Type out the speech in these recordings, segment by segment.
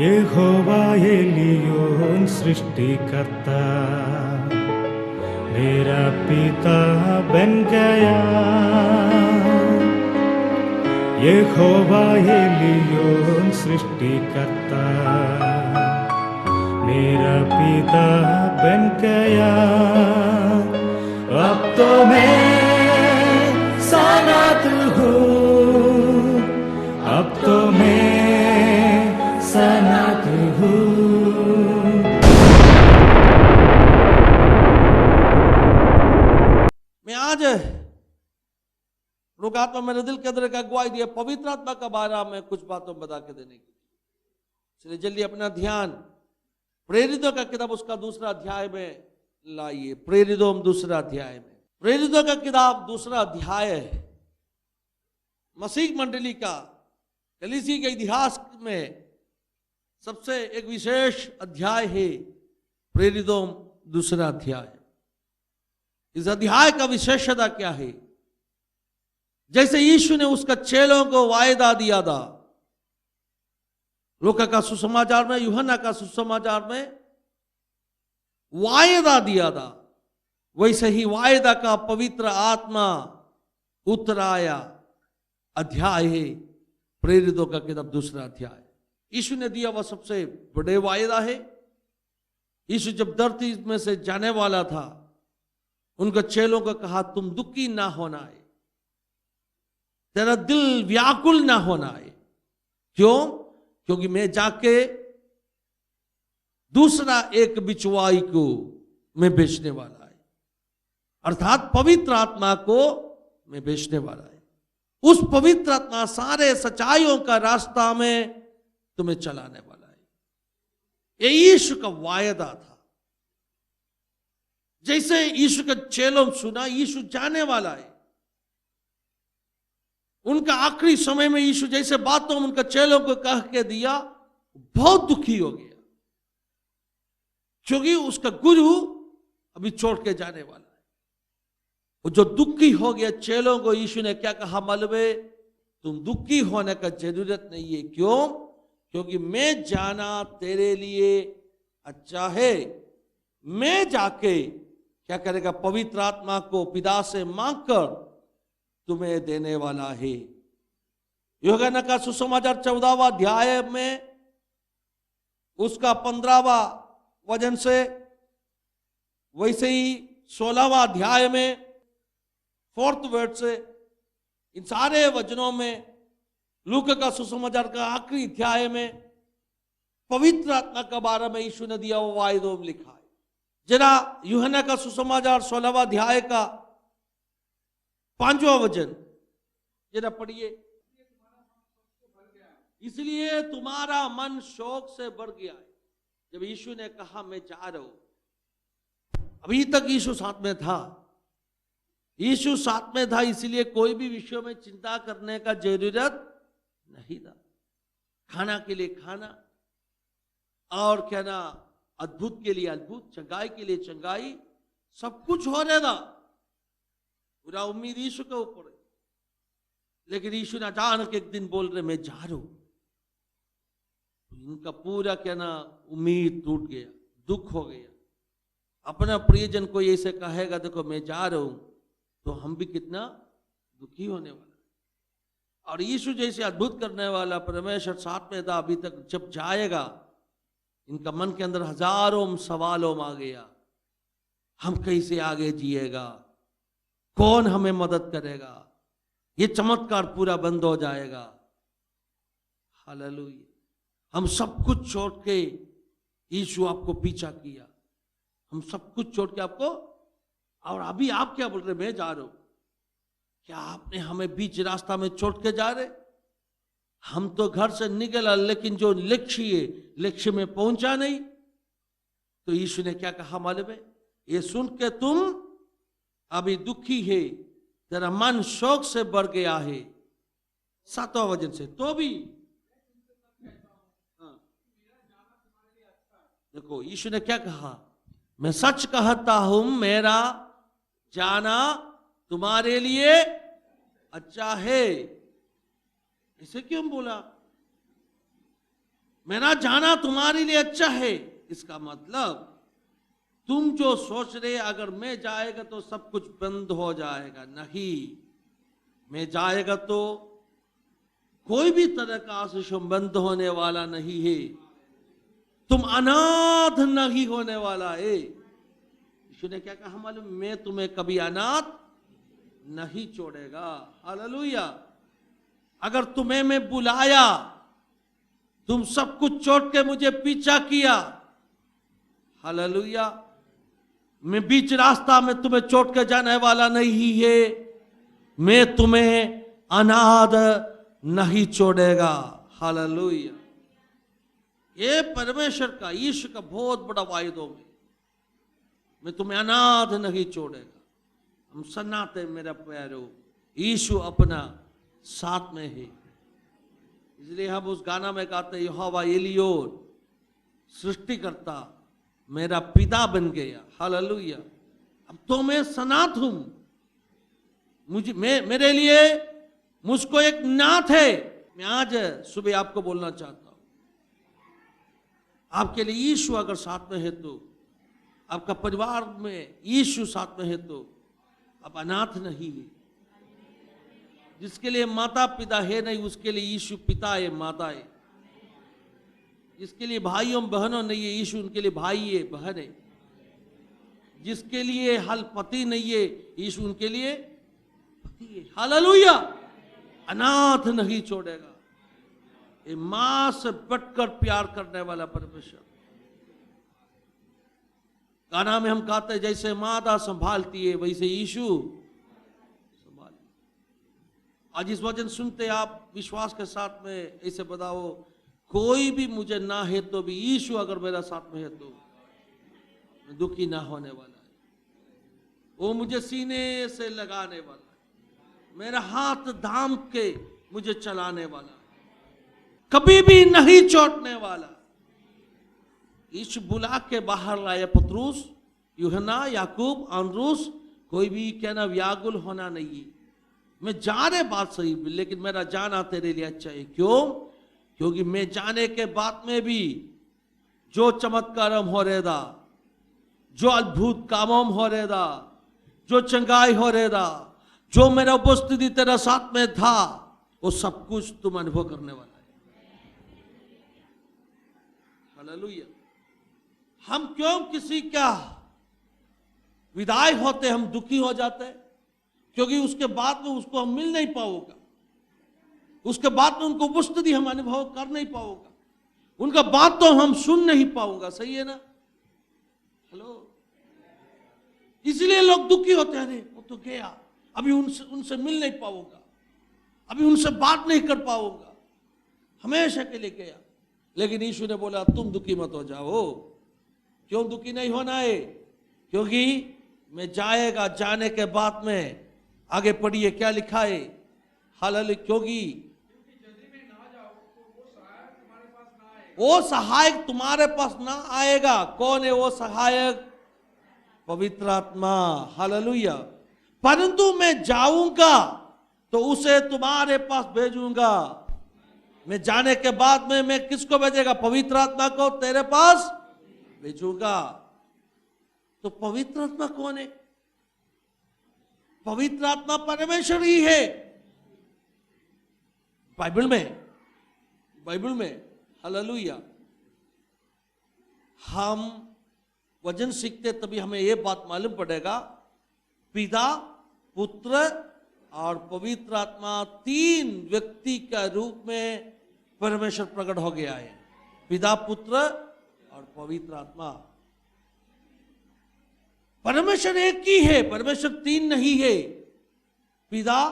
यहोवा Elyon सृष्टिकर्ता मेरा पिता बन गया। यहोवा एलियोन सृष्टिकर्ता मेरा पिता बन गया। अब तो मैं सनात हूँ, अब तो मैं सनात हूँ। मैं आज लोग आत्मा मेरे दिल के अंदर एक अगुवाई दिया पवित्र आत्मा का बारे में कुछ बातों बता के देने की। इसलिए जल्दी अपना ध्यान प्रेरितों का किताब उसका दूसरा अध्याय में लाइए। प्रेरितों दूसरा अध्याय में, प्रेरितों का किताब दूसरा अध्याय है। मसीह मंडली का कलीसिया के इतिहास में सबसे एक विशेष अध्याय है प्रेरितों दूसरा अध्याय। इस अध्याय का विशेषता क्या है? जैसे यीशु ने उसका चेलों को वायदा दिया था, लूका का सुसमाचार में, यूहन्ना का सुसमाचार में वायदा दिया था, वैसे ही वायदा का पवित्र आत्मा उतर आया। अध्याय है प्रेरितों का किताब दूसरा अध्याय। यीशु ने दिया वह सबसे बड़े वायदा है। यीशु जब धरती में से जाने वाला था, उनके चेलों को कहा तुम दुखी ना होना है, तेरा दिल व्याकुल ना होना है। क्यों? क्योंकि मैं जाके दूसरा एक बिचवाई को मैं भेजने वाला है, अर्थात पवित्र आत्मा को मैं भेजने वाला है। उस पवित्र आत्मा सारे सच्चाइयों का रास्ता में तुम्हें चलाने वाला है। ये यीशु का वायदा था। जैसे यीशु का चेलों सुना यीशु जाने वाला है, उनका आखिरी समय में यीशु जैसे बातों उनका चेलों को कह के दिया, बहुत दुखी हो गया, क्योंकि उसका गुरु अभी छोड़ के जाने वाला है। वो जो दुखी हो गया चेलों को यीशु ने क्या कहा मालूम है? तुम दुखी होने का जरूरत नहीं है। क्यों? क्योंकि मैं जाना तेरे लिए अच्छा है। मैं जाके क्या करेगा? पवित्र आत्मा को पिता से मांगकर तुम्हें देने वाला है। यूहन्ना का सुसमाचार 14वां अध्याय में उसका 15वां वचन से, वैसे ही 16वां अध्याय में 4th वर्ड से, इन सारे वचनों में लूका का सुसमाचार का आखिरी अध्याय में पवित्र आत्मा के बारे में यीशु ने दिया वो वायदों में लिखा है। जरा यूहन्ना का सुसमाचार 16वां अध्याय का 5वां वचन जरा पढ़िए। इसलिए तुम्हारा मन शोक से भर गया है। जब यीशु ने कहा मैं जा रहा हूं, अभी तक यीशु साथ में था, यीशु साथ में था, इसलिए कोई भी विषय में चिंता करने का जरूरत नहीं था। खाना के लिए खाना, और क्या ना, अद्भुत के लिए अद्भुत, चंगाई के लिए चंगाई, सब कुछ हो रहा था। पूरा उम्मीद यीशु के ऊपर है। लेकिन यीशु ने अचानक एक दिन बोल रहे मैं जा रहा हूं, तो इनका पूरा क्या ना उम्मीद टूट गया, दुख हो गया। अपना प्रियजन कोई ऐसे कहेगा देखो मैं जा रहा हूं, तो हम भी कितना दुखी होने वाला। और यीशु जैसे अद्भुत करने वाला परमेश्वर साथ में था, अभी तक जब जाएगा इनका मन के अंदर हजारों सवालों आ गया। हम कैसे आगे जिएगा? कौन हमें मदद करेगा? ये चमत्कार पूरा बंद हो जाएगा। हालेलुया। हम सब कुछ छोड़ के यीशु आपको पीछा किया, हम सब कुछ छोड़ के आपको, और अभी आप क्या बोल रहे मैं जा रहा हूं? क्या आपने हमें बीच रास्ता में छोड़ के जा रहे? हम तो घर से निकला, लेकिन जो लक्ष्य में पहुंचा नहीं। तो यीशु ने क्या कहा मालूम है? ये सुन के तुम अभी दुखी है, तेरा मन शोक से भर गया है। 7वां वचन से, तो भी देखो यीशु ने क्या कहा? मैं सच कहता हूं मेरा जाना तुम्हारे लिए अच्छा है। इसे क्यों बोला? मेरा जाना तुम्हारे लिए अच्छा है। इसका मतलब तुम जो सोच रहे अगर मैं जाएगा तो सब कुछ बंद हो जाएगा, नहीं। मैं जाएगा तो कोई भी तरह का आशीष बंद होने वाला नहीं है। तुम अनाथ नहीं होने वाला है। यीशु ने क्या कहा मालूम? मैं तुम्हें कभी अनाथ नहीं छोड़ेगा। हालेलुया। अगर तुम्हें मैं बुलाया, तुम सब कुछ छोड़ के मुझे पीछा किया, हालेलुया, मैं बीच रास्ता में तुम्हें छोड़ के जाने वाला नहीं है। मैं तुम्हें अनाथ नहीं छोड़ेगा। हालेलुया। ये परमेश्वर का, यीशु का बहुत बड़ा वायदो में, मैं तुम्हें अनाथ नहीं छोड़ेगा। हम सन्नाटे मेरा प्यारो, यीशु अपना साथ में है। इसलिए हम उस गाना में गाते हैं, यहोवा एलियोन, सृष्टिकर्ता मेरा पिता बन गया। हालेलुया। अब तो मैं सनाथ हूं। मेरे लिए मुझको एक नाथ है। मैं आज सुबह आपको बोलना चाहता हूं, आपके लिए यीशु अगर साथ में है तो, आपका परिवार में यीशु साथ में है तो आप अनाथ नहीं है। जिसके लिए माता पिता है नहीं, उसके लिए यीशु पिता है, माता है। जिसके लिए भाइयों बहनों नहीं है, यीशु उनके लिए भाई है, बहन है। जिसके लिए हल पति नहीं है, यीशु उनके लिए पति है। हालेलुया। अनाथ नहीं छोड़ेगा। ये मां से बढ़कर प्यार करने वाला परमेश्वर। गाना में हम कहते हैं, जैसे माता संभालती है वैसे यीशु संभाल। आज इस वचन सुनते आप विश्वास के साथ में ऐसे बताओ, कोई भी मुझे ना है तो भी यीशु अगर मेरा साथ में है तो मैं दुखी ना होने वाला है। वो मुझे सीने से लगाने वाला है, मेरा हाथ थाम के मुझे चलाने वाला है, कभी भी नहीं छोड़ने वाला। यीशु बुला के बाहर लाया पतरूस, यूहन्ना, याकूब, अंद्रुस, कोई भी कहना व्याकुल होना नहीं है। मैं जाने बात सही, लेकिन मेरा जाना तेरे लिए अच्छा है। क्यों? क्योंकि मैं जाने के बाद में भी जो चमत्कार हो रहे था, जो अद्भुत कामों हो रहे था, जो चंगाई हो रहे था, जो मेरा उपस्थिति तेरा साथ में था, वो सब कुछ तुम अनुभव करने वाला है। हालेलुया। हम क्यों किसी का विदाई होते हम दुखी हो जाते हैं? क्योंकि उसके बाद में उसको हम मिल नहीं पाओगे, उसके बाद में उनको उपस्थिति हम अनुभव कर नहीं पाओगे, उनका बात तो हम सुन नहीं पाऊंगा। सही है ना? हेलो। इसलिए लोग दुखी होते हैं, अरे वो तो गया, अभी उनसे मिल नहीं पाऊंगा, अभी उनसे बात नहीं कर पाऊंगा, हमेशा के लिए गया। लेकिन यीशु ने बोला, तुम दुखी मत हो जाओ। क्यों दुखी नहीं होना है? क्योंकि मैं जाएगा, जाने के बाद में आगे पढ़िए क्या लिखा है। हालेलुया। क्योंकि वो सहायक तुम्हारे पास ना आएगा। कौन है वो सहायक? पवित्र आत्मा। हालेलुया। परंतु मैं जाऊंगा तो उसे तुम्हारे पास भेजूंगा। मैं जाने के बाद में मैं किसको भेजेगा? पवित्र आत्मा को तेरे पास भेजूंगा। तो पवित्र आत्मा कौन है? पवित्र आत्मा परमेश्वर ही है। बाइबल में हालेलुया हम वचन सीखते तभी हमें यह बात मालूम पड़ेगा, पिता, पुत्र और पवित्र आत्मा तीन व्यक्ति का रूप में परमेश्वर प्रकट हो गया है। पिता, पुत्र और पवित्र आत्मा। परमेश्वर एक ही है, परमेश्वर तीन नहीं है। पिता,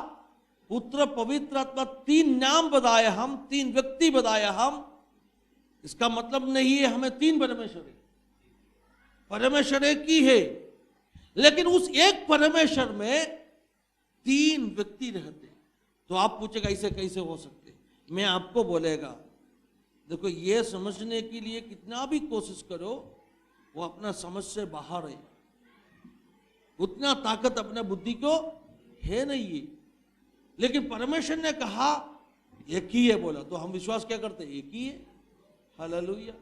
पुत्र, पवित्र आत्मा, तीन नाम बताया हम, तीन व्यक्ति बताया हम। इसका मतलब नहीं है हमें तीन परमेश्वर है। परमेश्वर एक ही है, लेकिन उस एक परमेश्वर में तीन व्यक्ति रहते। तो आप पूछेगा इसे कैसे हो सकते? मैं आपको बोलेगा, देखो ये समझने के लिए कितना भी कोशिश करो, वो अपना समझ से बाहर है। उतना ताकत अपने बुद्धि को है नहीं है। लेकिन परमेश्वर ने कहा एक ही है, बोला तो हम विश्वास क्या करते? एक ही है। हालेलुया।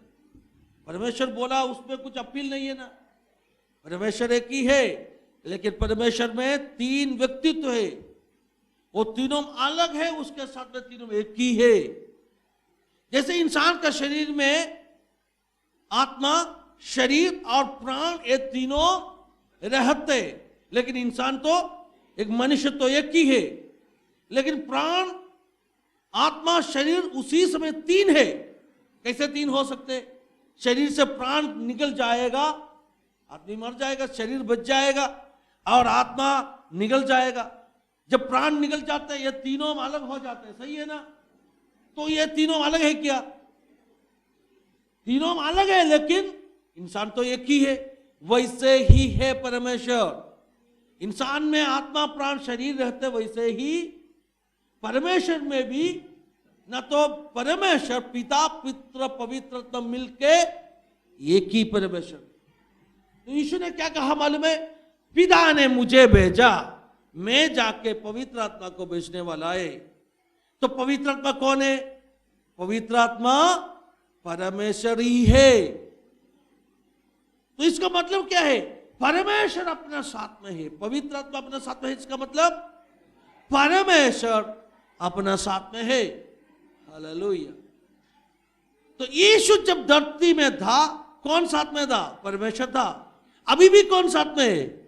परमेश्वर बोला, उसमें कुछ अपील नहीं है ना। परमेश्वर एक ही है, लेकिन परमेश्वर में तीन व्यक्तित्व है। वो तीनों अलग है, उसके साथ में तीनों एक ही है। जैसे इंसान का शरीर में आत्मा, शरीर और प्राण, ये तीनों रहते, लेकिन इंसान तो एक मनुष्य तो एक ही है, लेकिन प्राण, आत्मा, शरीर उसी समय तीन है। कैसे तीन हो सकते? शरीर से प्राण निकल जाएगा, आदमी मर जाएगा, शरीर बच जाएगा और आत्मा निकल जाएगा। जब प्राण निकल जाते हैं, ये तीनों अलग हो जाते हैं, सही है ना? तो ये तीनों अलग है क्या? तीनों अलग है, लेकिन इंसान तो एक ही है। वैसे ही है परमेश्वर। इंसान में आत्मा, प्राण, शरीर रहते, वैसे ही परमेश्वर में भी न तो परमेश्वर पिता, पुत्र, पवित्र मिलके एक ही परमेश्वर। तो यीशु ने क्या कहा मालूम है? पिता ने मुझे भेजा, मैं जाके पवित्र आत्मा को भेजने वाला है। तो पवित्र आत्मा कौन है? पवित्र आत्मा परमेश्वर ही है। तो इसका मतलब क्या है? परमेश्वर अपने साथ में है, पवित्र आत्मा अपने साथ में है। इसका मतलब परमेश्वर अपना साथ में है। हालेलुया। तो यीशु जब धरती में था, कौन साथ में था? परमेश्वर था। अभी भी कौन साथ में है?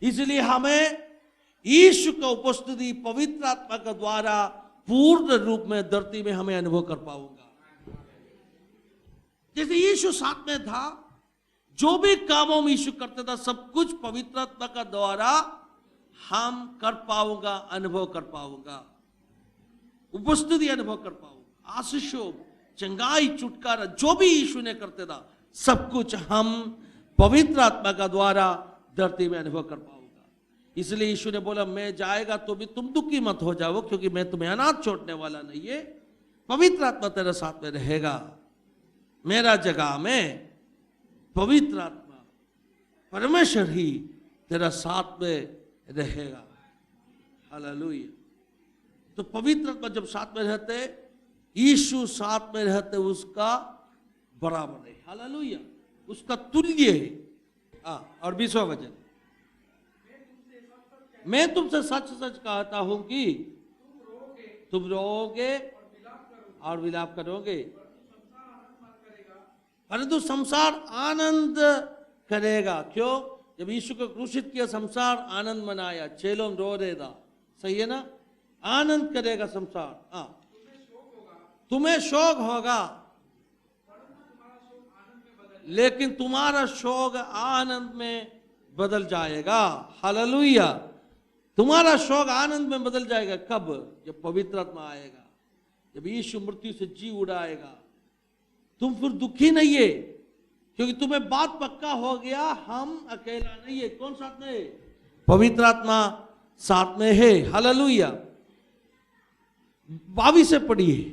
इसलिए हमें यीशु का उपस्थिति पवित्र आत्मा के द्वारा पूर्ण रूप में धरती में हमें अनुभव कर पाऊंगा। जैसे यीशु साथ में था, जो भी कामों में यीशु करते था, सब कुछ पवित्र आत्मा का द्वारा हम कर पाऊंगा, अनुभव कर पाऊंगा, उपस्थिति अनुभव कर पाऊंगा। आशीषों, चंगाई, छुटकारा, जो भी यीशु ने करते था, सब कुछ हम पवित्र आत्मा का द्वारा धरती में अनुभव कर पाऊंगा। इसलिए यीशु ने बोला, मैं जाएगा तो भी तुम दुखी मत हो जाओ, क्योंकि मैं तुम्हें अनाथ छोड़ने वाला नहीं है। पवित्र आत्मा तेरे साथ में रहेगा। मेरा जगह में पवित्र आत्मा, परमेश्वर ही तेरा साथ में रहेगा। हालेलुया। तो पवित्र आत्मा जब साथ में रहते, यीशु साथ में रहते, उसका बराबर है। हालेलुया। उसका तुल्य है। और 20वां वचन, मैं तुमसे सच सच कहता हूं कि तुम रोओगे और विलाप करोगे, परंतु संसार आनंद करेगा। क्यों? जब यीशु को क्रूसित किया, संसार आनंद मनाया, चेलों रो रहे था, सही है ना? आनंद करेगा संसार। तुम्हें शोक होगा, लेकिन तुम्हारा शोक आनंद में बदल जाएगा। हालेलुया। तुम्हारा शोक आनंद में बदल जाएगा। कब? जब पवित्र आत्मा आएगा, जब यीशु मृत्यु से जी उड़ाएगा। तुम फिर दुखी नहीं है, क्योंकि तुम्हें बात पक्का हो गया, हम अकेला नहीं है। कौन साथ में है? पवित्र आत्मा साथ में है। हालेलुया। 22 से पढ़िए।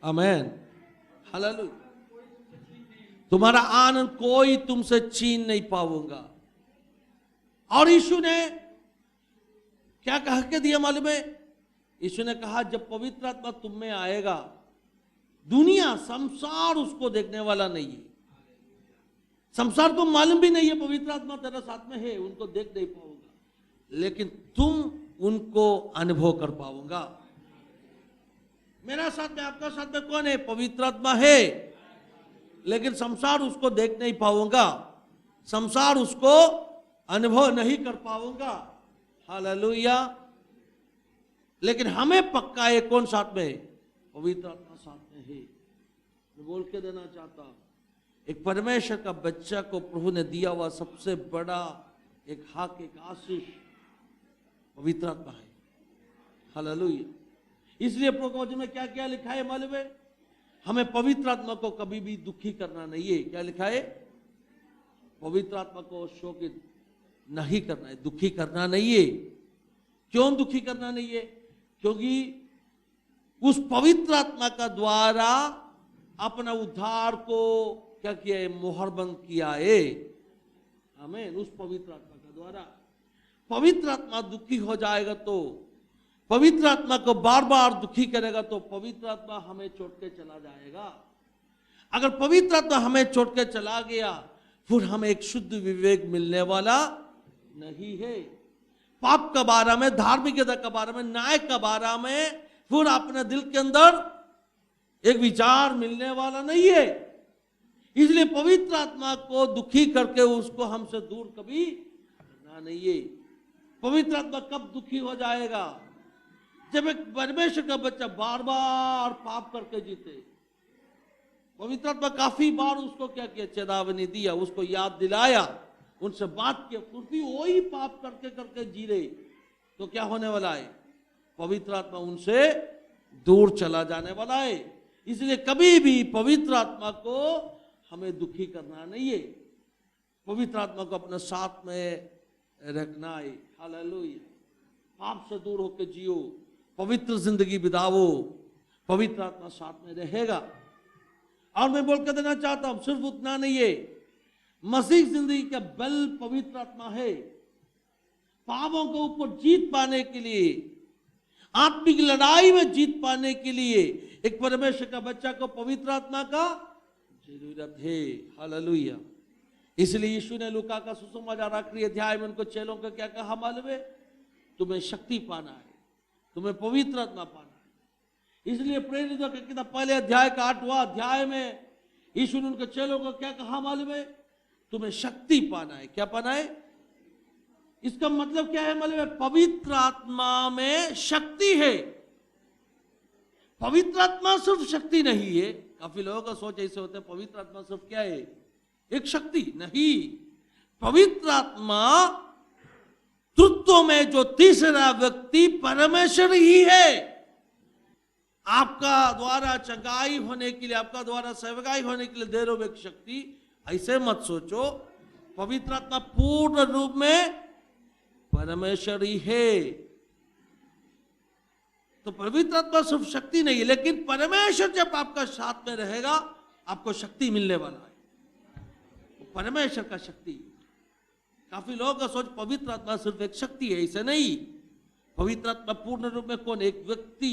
आमेन। हालेलुया। तुम्हारा आनंद कोई तुमसे छीन नहीं पाऊंगा। और यीशु ने क्या कह के दिया मालूम है? यीशु ने कहा, जब पवित्र आत्मा तुम में आएगा, दुनिया, संसार उसको देखने वाला नहीं है। संसार को मालूम भी नहीं है पवित्र आत्मा तेरा साथ में है, उनको देख नहीं पाऊंगा, लेकिन तुम उनको अनुभव कर पाऊंगा। मेरा साथ में, आपका साथ में कौन है? पवित्र आत्मा है, लेकिन संसार उसको देख नहीं पाऊंगा, संसार उसको अनुभव नहीं कर पाऊंगा। हालेलुया। लेकिन हमें पक्का है, कौन साथ में है? पवित्र आत्मा साथ में है। मैं बोल के देना चाहता हूं, एक परमेश्वर का बच्चा को प्रभु ने दिया हुआ सबसे बड़ा एक हक, एक आशीष पवित्र आत्मा है। हालेलुया। इसलिए प्रभु के वचन में क्या क्या लिखा है मालूम है? हमें पवित्र आत्मा को कभी भी दुखी करना नहीं है। क्या लिखा है? पवित्र आत्मा को शोकित नहीं करना है, दुखी करना नहीं है। क्यों दुखी करना नहीं है? क्योंकि उस पवित्र आत्मा का द्वारा अपना उद्धार को क्या किया है? मोहरबंद किया है। आमीन। उस पवित्र आत्मा के द्वारा पवित्र आत्मा दुखी हो जाएगा तो, पवित्र आत्मा को बार बार दुखी करेगा तो पवित्र आत्मा हमें छोड़ के चला जाएगा। अगर पवित्र आत्मा हमें छोड़ के चला गया फिर हमें एक शुद्ध विवेक मिलने वाला नहीं है। पाप का बारे में, धार्मिकता का बारे में, न्याय का बारे में फिर अपने दिल के अंदर एक विचार मिलने वाला नहीं है। इसलिए पवित्र आत्मा को दुखी करके उसको हमसे दूर कभी करना नहीं है। पवित्र आत्मा कब दुखी हो जाएगा? जब एक परमेश्वर का बच्चा बार बार पाप करके जीते। पवित्र आत्मा काफी बार उसको क्या किया? चेतावनी दिया, उसको याद दिलाया, उनसे बात किया, फिर भी वही पाप करके करके जी रहे, तो क्या होने वाला है? पवित्र आत्मा उनसे दूर चला जाने वाला है। इसलिए कभी भी पवित्र आत्मा को हमें दुखी करना नहीं है। पवित्र आत्मा को अपने साथ में रखना है। हालेलुया। पाप से दूर होकर जियो, पवित्र जिंदगी बिताओ, पवित्र आत्मा साथ में रहेगा। और मैं बोल कर देना चाहता हूं, सिर्फ उतना नहीं है, मसीह जिंदगी का बल पवित्र आत्मा है। पापों के ऊपर जीत पाने के लिए, आत्मिक लड़ाई में जीत पाने के लिए एक परमेश्वर का बच्चा को पवित्र आत्मा का जरूरत है। हालेलुया। इसलिए यीशु ने लूका का सुसमाचार आखिरी अध्याय में उनको चेलों को क्या कहा मालूम है? तुम्हें शक्ति पाना है, तुम्हें पवित्र आत्मा पाना है। इसलिए प्रेरितों की किताब पहले अध्याय का 8वां अध्याय में यीशु ने उनके चेलों को क्या कहा मालूम है? तुम्हें शक्ति पाना है। क्या पाना है? इसका मतलब क्या है मालूम है? पवित्र आत्मा में शक्ति है। पवित्र आत्मा सिर्फ शक्ति नहीं है। काफी लोगों का सोच ऐसे होते हैं, पवित्र आत्मा सिर्फ क्या है? एक शक्ति नहीं। पवित्र आत्मा तत्व में जो तीसरा व्यक्ति परमेश्वर ही है। आपका द्वारा चंगाई होने के लिए, आपका द्वारा सेवकाई होने के लिए दे रहे हो एक शक्ति। ऐसे मत सोचो, पवित्र आत्मा पूर्ण रूप में परमेश्वर ही है। तो पवित्र आत्मा सिर्फ शक्ति नहीं है, लेकिन परमेश्वर जब आपका साथ में रहेगा आपको शक्ति मिलने वाला है। परमेश्वर का शक्ति। काफी लोगों का सोच पवित्र आत्मा सिर्फ एक शक्ति है, ऐसे नहीं। पवित्र आत्मा पूर्ण रूप में कौन? एक व्यक्ति,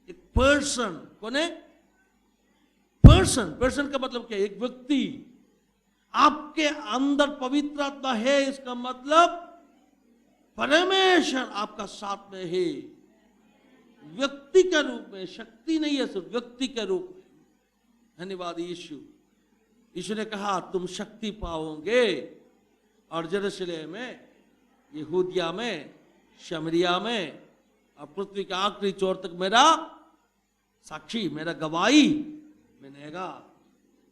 एक पर्सन। कौन है? पर्सन। पर्सन का मतलब क्या है? एक व्यक्ति। आपके अंदर पवित्र आत्मा है, इसका मतलब परमेश्वर आपका साथ में है, व्यक्ति के रूप में। शक्ति नहीं है, सिर्फ व्यक्ति के रूप में। धन्यवाद यीशु। यीशु ने कहा तुम शक्ति पाओगे और यरूशलेम में, यहूदिया में, शमरिया में और पृथ्वी के आखिरी छोर तक मेरा साक्षी, मेरा गवाही बनेगा।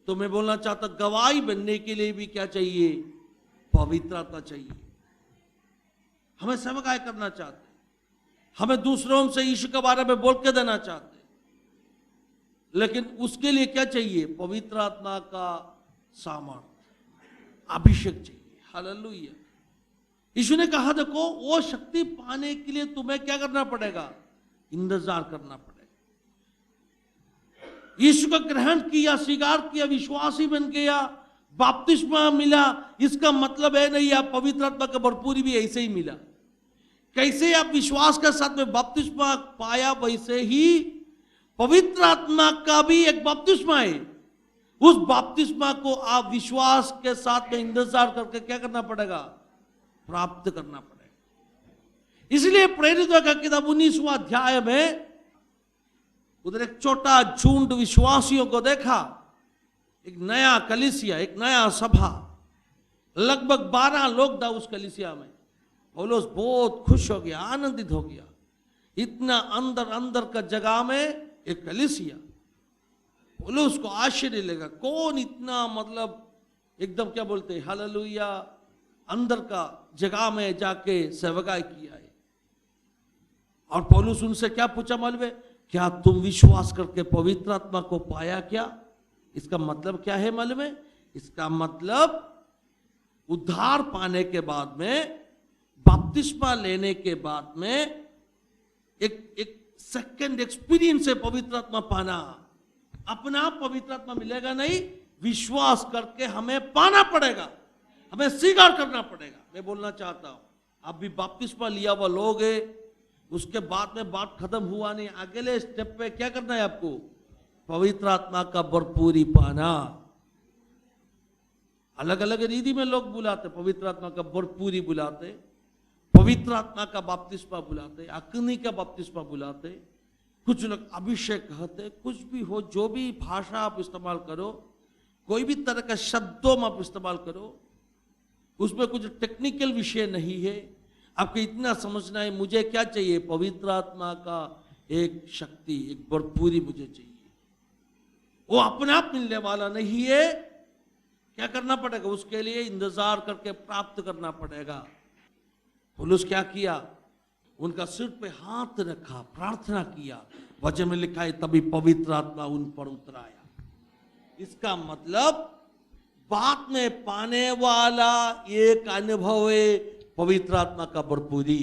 तो मैं बोलना चाहता, गवाही बनने के लिए भी क्या चाहिए? पवित्र आत्मा चाहिए। हमें सेवकाई करना चाहते, हमें दूसरों से यीशु के बारे में बोल के देना चाहते, लेकिन उसके लिए क्या चाहिए? पवित्र आत्मा का सामर्थ, अभिषेक चाहिए। हालेलुया। यीशु ने कहा देखो, वो शक्ति पाने के लिए तुम्हें क्या करना पड़ेगा? इंतजार करना पड़ेगा। यीशु का ग्रहण किया, स्वीकार किया, विश्वासी बन गया, बपतिस्मा मिला, इसका मतलब है नहीं आप पवित्र आत्मा का भरपूरी भी ऐसे ही मिला। कैसे आप विश्वास के साथ में बपतिस्मा पाया, वैसे ही पवित्र आत्मा का भी एक बपतिस्मा है। उस बपतिस्मा को आप विश्वास के साथ में इंतजार करके क्या करना पड़ेगा? प्राप्त करना पड़ेगा। इसलिए प्रेरितों का किताब 19वां अध्याय में उधर एक छोटा झुंड विश्वासियों को देखा, एक नया कलीसिया, एक नया सभा, लगभग 12 लोग था उस कलीसिया में। पौलुस बहुत खुश हो गया, आनंदित हो गया। इतना अंदर अंदर का जगह में एक कलीसिया। पौलुस को आश्चर्य लगा, कौन इतना मतलब एकदम क्या बोलते हैं, हालेलुया, अंदर का जगह में जाके सेवकाई किया है। और पौलुस उनसे क्या पूछा मालूम है? क्या तुम विश्वास करके पवित्र आत्मा को पाया क्या? इसका मतलब क्या है मालूम है? इसका मतलब उद्धार पाने के बाद में, बपतिस्मा लेने के बाद में एक सेकंड एक्सपीरियंस है पवित्र आत्मा पाना। अपना पवित्र आत्मा मिलेगा नहीं, विश्वास करके हमें पाना पड़ेगा। हमें स्वीकार करना पड़ेगा। मैं बोलना चाहता हूं, आप भी बपतिस्मा लिया हुआ लोग है, उसके बाद में बात खत्म हुआ नहीं, अगले स्टेप पे क्या करना है आपको? पवित्र आत्मा का भरपूरी पाना। अलग अलग रीति में लोग बुलाते, पवित्र आत्मा का भरपूरी बुलाते, पवित्र आत्मा का बपतिस्मा बुलाते, अग्नि का बपतिस्मा बुलाते, कुछ लोग अभिषेक कहते, कुछ भी हो, जो भी भाषा आप इस्तेमाल करो, कोई भी तरह का शब्दों में आप इस्तेमाल करो, उसमें कुछ टेक्निकल विषय नहीं है। आपको इतना समझना है, मुझे क्या चाहिए? पवित्र आत्मा का एक शक्ति, एक भरपूरी मुझे चाहिए। वो अपने आप मिलने वाला नहीं है, क्या करना पड़ेगा? उसके लिए इंतजार करके प्राप्त करना पड़ेगा। पौलुस क्या किया? उनका सिर पे हाथ रखा, प्रार्थना किया। वचन में लिखा है तभी पवित्र आत्मा उन पर उतर आया। इसका मतलब बाद में पाने वाला एक अनुभव है पवित्र आत्मा का भरपूरी।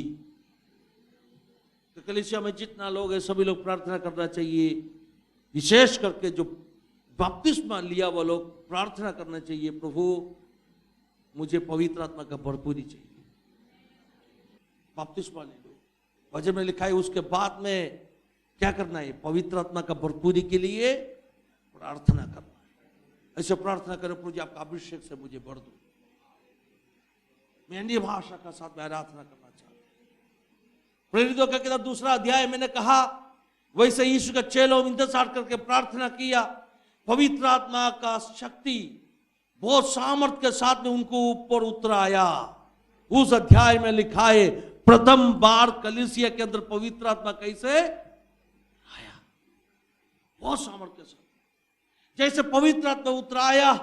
तो कलीसिया में जितना लोग है सभी लोग प्रार्थना करना चाहिए, विशेष करके जो बपतिस्मा लिया वो लोग प्रार्थना करना चाहिए, प्रभु मुझे पवित्र आत्मा का भरपूरी चाहिए। बपतिस्मा ले लो। वचन में लिखा है उसके बाद में क्या करना है? पवित्र आत्मा का भरपूरी के लिए प्रार्थना करना है। ऐसे प्रार्थना करो, प्रभु जी आपका अभिषेक से मुझे भर दो। मैं अन्य भाषा का साथ में आराधना करना चाहता हूं। प्रेरितों का किताब 2 अध्याय मैंने कहा, वैसे यीशु का चेलों इंतजार करके प्रार्थना किया। पवित्र आत्मा का शक्ति बहुत सामर्थ्य के साथ में उनको ऊपर उतर आया। उस अध्याय में लिखा है प्रथम बार कलीसिया के अंदर पवित्र आत्मा कैसे आया? बहुत सामर्थ्य के साथ। जैसे पवित्र आत्मा उतर आया,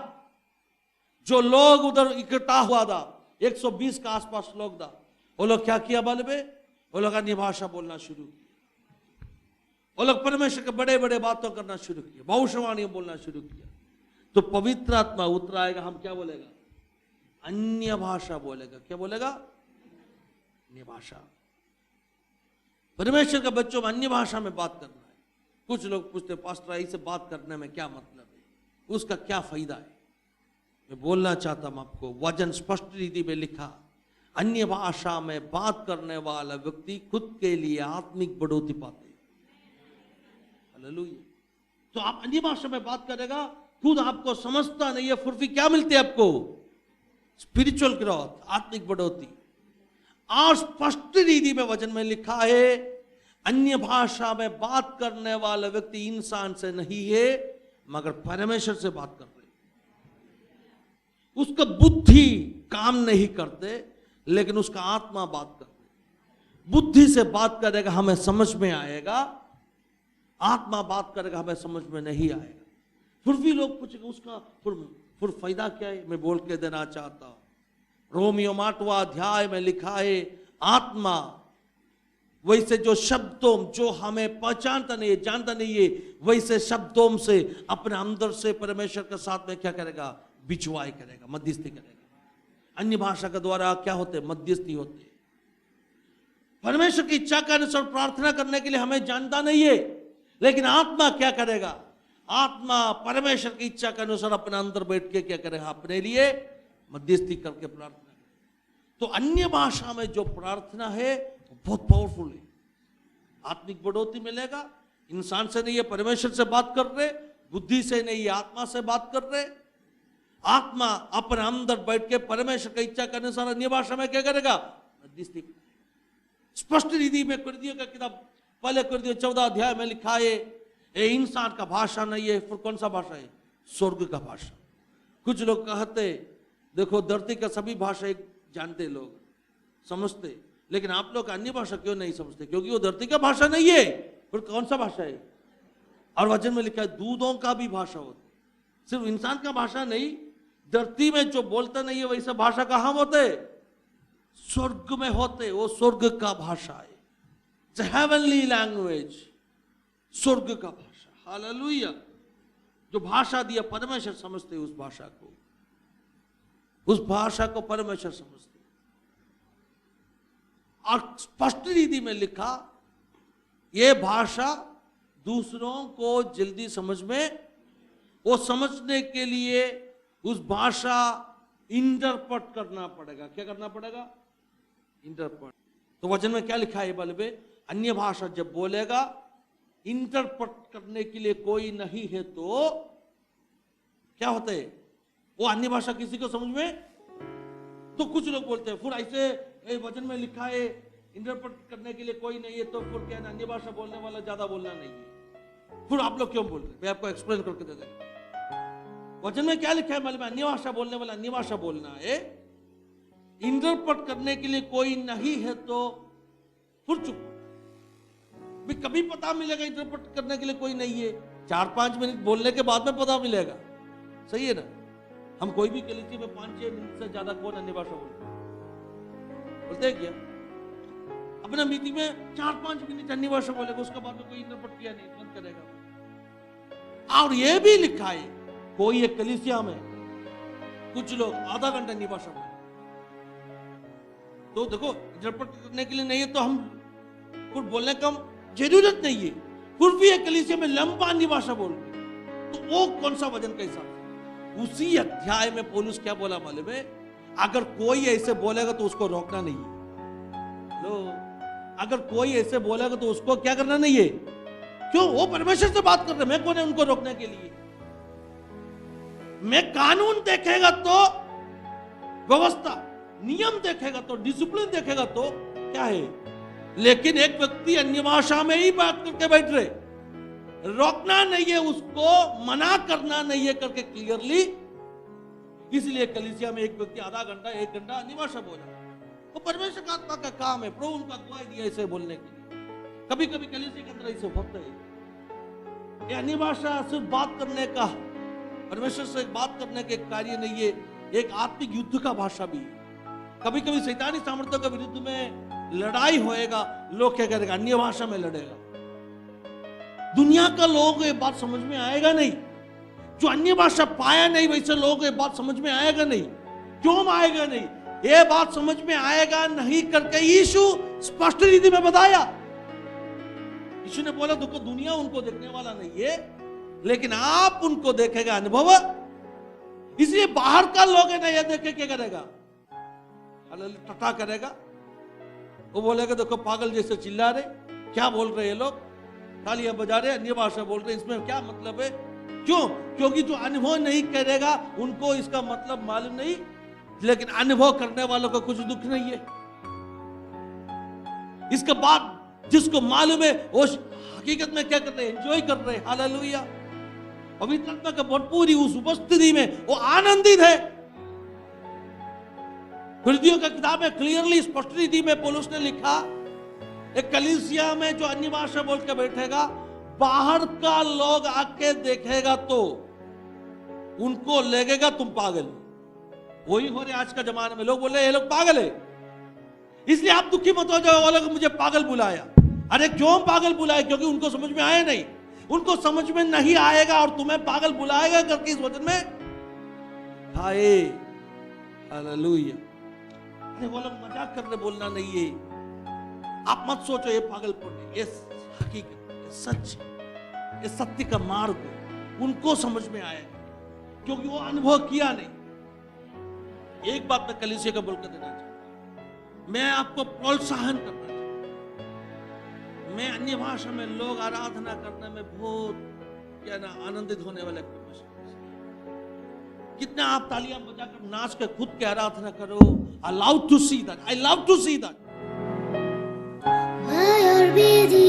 जो लोग उधर इकट्ठा हुआ था, 120 के आसपास लोग था, वो लोग क्या किया? बल में वो लोग अन्य भाषा बोलना शुरू किया। वो लोग परमेश्वर के बड़े बड़े बातों करना शुरू किया, भविष्यवाणी बोलना शुरू किया। तो पवित्र आत्मा उतर आएगा, हम क्या बोलेगा? अन्य भाषा बोलेगा। क्या बोलेगा? अन्य भाषा। परमेश्वर के बच्चों में अन्य भाषा में बात करना है। कुछ लोग पूछते पास्टर ऐसे बात करने में क्या मतलब है, उसका क्या फायदा है? मैं बोलना चाहता हूं आपको, वचन स्पष्ट रीति में लिखा, अन्य भाषा में बात करने वाला व्यक्ति खुद के लिए आत्मिक बढ़ोतरी पाते। हालेलुया। तो आप अन्य भाषा में बात करेगा, खुद आपको समझता नहीं है, फिर क्या मिलती है आपको? स्पिरिचुअल ग्रोथ, आत्मिक बढ़ोतरी। और स्पष्ट रीति में वचन में लिखा है, अन्य भाषा में बात करने वाला व्यक्ति इंसान से नहीं है मगर परमेश्वर से बात कर रहे। उसका बुद्धि काम नहीं करते, लेकिन उसका आत्मा बात करते। बुद्धि से बात करेगा हमें समझ में आएगा, आत्मा बात करेगा हमें समझ में नहीं आएगा। फिर भी लोग पूछेंगे उसका फिर फायदा क्या है? मैं बोल के देना चाहता हूं, रोमियो 8वां अध्याय में लिखा है, आत्मा वैसे जो शब्दों जो हमें पहचानता नहीं है, जानता नहीं है, वैसे शब्दों से अपने अंदर से परमेश्वर के साथ में क्या करेगा? बिचवाई करेगा, मध्यस्थी करेगा। अन्य भाषा के द्वारा क्या होते? मध्यस्थी होते। परमेश्वर की इच्छा के अनुसार प्रार्थना करने के लिए हमें जानता नहीं है, लेकिन आत्मा क्या करेगा? आत्मा परमेश्वर की इच्छा के अनुसार अपने अंदर बैठ के क्या करेगा? अपने लिए मध्यस्थी करके प्रार्थना। तो अन्य भाषा में जो प्रार्थना है बहुत पावरफुल है, आत्मिक बढ़ोतरी मिलेगा। इंसान से नहीं है, परमेश्वर से बात कर रहे, बुद्धि से नहीं है, आत्मा से बात कर रहे। आत्मा अपने अंदर बैठ के परमेश्वर की इच्छा के अनुसार अन्य भाषा में क्या करेगा? मध्यस्थी। स्पष्ट रीति में कुरिन्थियों का किताब पहले कुरिन्थियों 14 अध्याय में लिखा है, ये इंसान का भाषा नहीं है, फिर कौन सा भाषा है? स्वर्ग का भाषा। कुछ लोग कहते देखो धरती का सभी भाषा एक जानते लोग समझते, लेकिन आप लोग अन्य भाषा क्यों नहीं समझते? क्योंकि वो धरती का भाषा नहीं है, फिर कौन सा भाषा है? और वचन में लिखा है दूधों का भी भाषा होता, सिर्फ इंसान का भाषा नहीं। धरती में जो बोलता नहीं है वैसा भाषा कहां होते? स्वर्ग में होते। वो स्वर्ग का भाषा है, हेवनली लैंग्वेज, स्वर्ग का भाषा। हालेलुया। जो भाषा दिया परमेश्वर समझते उस भाषा को, उस भाषा को परमेश्वर समझते। और स्पष्ट रीति में लिखा, यह भाषा दूसरों को जल्दी समझ में, वो समझने के लिए उस भाषा इंटरप्रेट करना पड़ेगा। क्या करना पड़ेगा? इंटरप्रेट। तो वचन में क्या लिखा है बल्बे? अन्य भाषा जब बोलेगा, इंटरप्रेट करने के लिए कोई नहीं है तो क्या होता है? वो अन्य भाषा किसी को समझ में, तो कुछ लोग बोलते हैं फिर ऐसे वचन में लिखा है इंटरप्रेट करने के लिए कोई नहीं है तो फिर क्या अन्य भाषा बोलने वाला ज्यादा बोलना नहीं है। फिर आप लोग क्यों बोल रहे हैं? मैं आपको एक्सप्लेन करके दे देता। वचन में क्या लिखा है मालूम है? अन्य भाषा बोलने वाला अन्य भाषा बोलना है, इंटरप्रेट करने के लिए कोई नहीं है तो फिर चुप। भी कभी पता मिलेगा इंटरप्रेट करने के लिए कोई नहीं है? 4-5 मिनट बोलने के बाद में पता मिलेगा। सही है ना? हम कोई भी कलीसिया में 5-6 मिनट से ज्यादा कौन अन्य भाषा बोलते हैं क्या? अपना मीटिंग में 4-5 मिनट अन्य भाषा बोलेगा, उसके बाद में कोई इंटरप्रेट किया नहीं, बंद करेगा। और ये भी लिखा है कोई एक कलीसिया में कुछ लोग आधा घंटा अन्य भाषा बोले, तो देखो इंटरप्रेट करने के लिए नहीं है तो हम कुछ बोलने का जरूरत नहीं है। फिर भी एक कलीसिया में लंबा अन्य भाषा बोल रहे, तो वो कौन सा वजन का हिसाब? उसी अध्याय में पौलुस क्या बोला मालूम है? अगर कोई ऐसे बोलेगा तो उसको रोकना नहीं है। लो, अगर कोई ऐसे बोलेगा तो उसको क्या करना नहीं है? क्यों? वो परमेश्वर से बात कर रहे, मैं कौन है उनको रोकने के लिए? मैं कानून देखेगा तो, व्यवस्था नियम देखेगा तो, डिसिप्लिन देखेगा तो क्या है, लेकिन एक व्यक्ति अन्य भाषा में ही बात करके बैठ रहे, रोकना नहीं है उसको, मना करना नहीं है करके क्लियरली। इसलिए कलीसिया में एक व्यक्ति आधा घंटा 1 घंटा अन्य भाषा बोला, वो परमेश्वर का आत्मा का काम है, प्रभु उनका दुआ दिया ऐसे बोलने के लिए। कभी कभी कलीसिया के अंदर ऐसे होता है। ये अन्य भाषा सिर्फ बात करने का, परमेश्वर से बात करने के कार्य नहीं है, एक आत्मिक युद्ध का भाषा भी है। कभी कभी शैतानी सामर्थ्यों के विरुद्ध में लड़ाई होएगा, लोग क्या करेगा? अन्य भाषा में लड़ेगा। दुनिया का लोग ये बात समझ में आएगा नहीं, जो अन्य भाषा पाया नहीं वैसे लोग ये बात समझ में आएगा नहीं। क्यों आएगा नहीं? ये बात समझ में आएगा नहीं करके यीशु स्पष्ट रीति में बताया। यीशु ने बोला देखो दुनिया उनको देखने वाला नहीं है, लेकिन आप उनको देखेगा अनुभव। इसलिए बाहर का लोग है ना, ये देखे क्या करेगा? टटा करेगा। वो बोलेगा देखो पागल जैसे चिल्ला रहे, क्या बोल रहे हैं लोग, तालियां बजा रहे, अन्य भाषा बोल रहे, इसमें क्या मतलब है? क्यों? क्योंकि जो अनुभव नहीं करेगा उनको इसका मतलब मालूम नहीं, लेकिन अनुभव करने वालों को कुछ दुख नहीं है। इसके बाद जिसको मालूम है वो हकीकत में क्या कर रहे हैं? एंजॉय कर रहे हैं। हालेलुया। पवित्र आत्मा का भरपूरी उस उपस्थिति में वो आनंदित है। फिलिप्पियों का किताब में क्लियरली स्पष्ट रीति में पौलुस ने लिखा, एक कलीसिया में जो अन्य भाषा बोल के बैठेगा, बाहर का लोग आके देखेगा तो उनको लगेगा तुम पागल। वही हो रहे आज का जमाने में, लोग बोल रहे ये लोग पागल है। इसलिए आप दुखी मत हो जाओ, वो लोग मुझे पागल बुलाया। अरे क्यों पागल बुलाया? क्योंकि उनको समझ में आया नहीं, उनको समझ में नहीं आएगा और तुम्हें पागल बुलाएगा करके इस वचन में हाय। हालेलुया। अरे वो लोग मजाक कर रहे, बोलना नहीं है। आप मत सोचो ये पागलपन है, ये हकीकत, ये सच, ये सत्य का मार्ग उनको समझ में आएगा, क्योंकि वो अनुभव किया नहीं। एक बात मैं कलीसिया का बोलकर देना चाहता हूं, मैं आपको प्रोत्साहन करना चाहता हूं। मैं अन्य भाषा में लोग आराधना करने में बहुत क्या ना आनंदित होने वाले, कितने आप तालियां बजाकर नाच के खुद के आराधना करो। I love to see that. I love to see that. माया और बेदी